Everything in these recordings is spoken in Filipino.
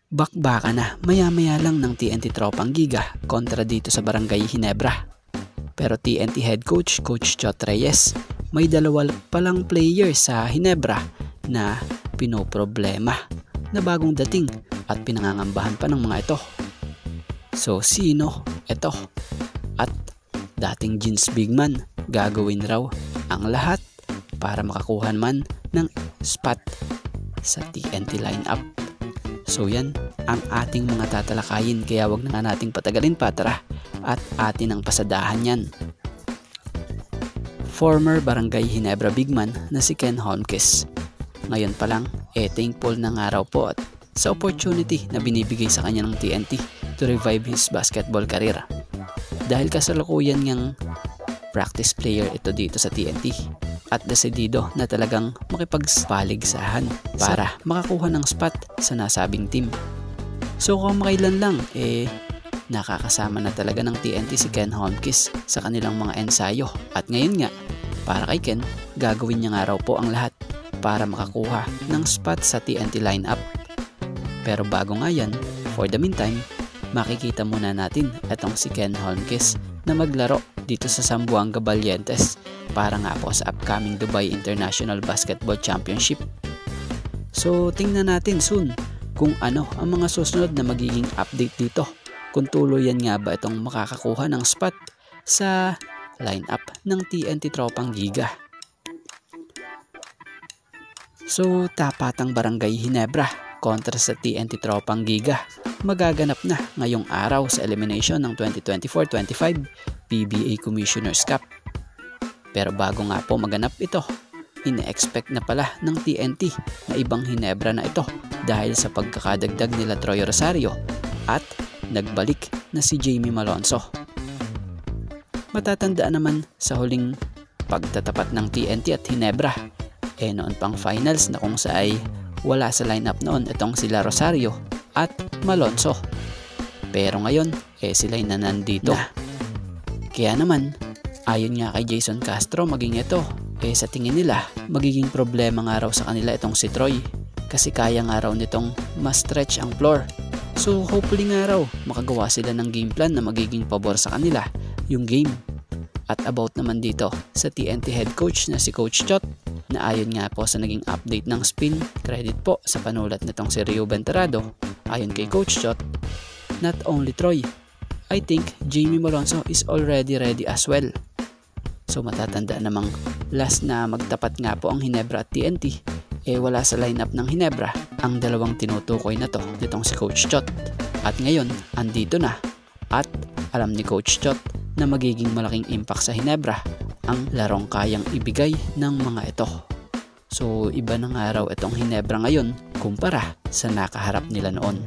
Bakbaka na maya-maya lang ng TNT Tropang Giga kontra dito sa Barangay Ginebra. Pero TNT head coach, Coach Chot Reyes, may dalawa palang player sa Ginebra na pinoproblema na bagong dating at pinangangambahan pa ng mga ito. So sino ito? At dating Jeans Bigman, gagawin raw ang lahat para makakuha man ng spot sa TNT lineup. So yan ang ating mga tatalakayin, kaya wag na nating patagalin pa, tara at atin ang pasadahan yan. Former Barangay Ginebra Bigman na si Ken Holmquist. Ngayon pa lang, thankful na nga raw po at sa opportunity na binibigay sa kanya ng TNT to revive his basketball career. Dahil kasalukuyan niyang practice player ito dito sa TNT at desidido na talagang makipagpaligsahan para makakuha ng spot sa nasabing team. So kung makailan lang, nakakasama na talaga ng TNT si Ken Holmquist sa kanilang mga ensayo. At ngayon nga, para kay Ken, gagawin niya nga raw po ang lahat para makakuha ng spot sa TNT lineup. Pero bago nga yan, for the meantime, makikita muna natin itong si Ken Holmquist na maglaro dito sa Zamboanga Valientes para nga po sa upcoming Dubai International Basketball Championship. So tingnan natin soon kung ano ang mga susunod na magiging update dito, kung tuluyan nga ba itong makakakuha ng spot sa lineup ng TNT Tropang Giga. So tapatang Barangay Ginebra kontra sa TNT Tropang Giga magaganap na ngayong araw sa elimination ng 2024-25 PBA Commissioner's Cup. Pero bago nga po maganap ito, ine-expect na pala ng TNT na ibang Ginebra na ito dahil sa pagkakadagdag nila Troy Rosario at nagbalik na si Jamie Malonzo. Matatandaan naman sa huling pagtatapat ng TNT at Ginebra, noon pang finals na kung sa ay wala sa lineup noon itong sila Rosario at Malonzo. Pero ngayon, sila'y na nandito na. Kaya naman, ayon nga kay Jason Castro, maging ito, sa tingin nila, magiging problema nga raw sa kanila itong si Troy. Kasi kaya nga raw nitong ma-stretch ang floor. So hopefully nga raw, makagawa sila ng game plan na magiging pabor sa kanila, yung game. At about naman dito, sa TNT head coach na si Coach Chot, na ayon nga po sa naging update ng spin, credit po sa panulat nitong si Rio Venterado, ayon kay Coach Chot, not only Troy, I think Jamie Malonzo is already ready as well. So matatanda namang last na magtapat nga po ang Ginebra at TNT, wala sa lineup ng Ginebra ang dalawang tinutukoy na to nitong si Coach Chot. At ngayon, andito na at alam ni Coach Chot na magiging malaking impact sa Ginebra ang larong kayang ibigay ng mga ito. So iba na nga raw itong Ginebra ngayon kumpara sa nakaharap nila noon.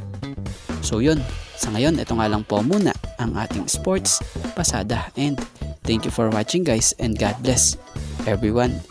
So yun, sa ngayon ito nga lang po muna ang ating sports pasada, and thank you for watching guys, and God bless everyone.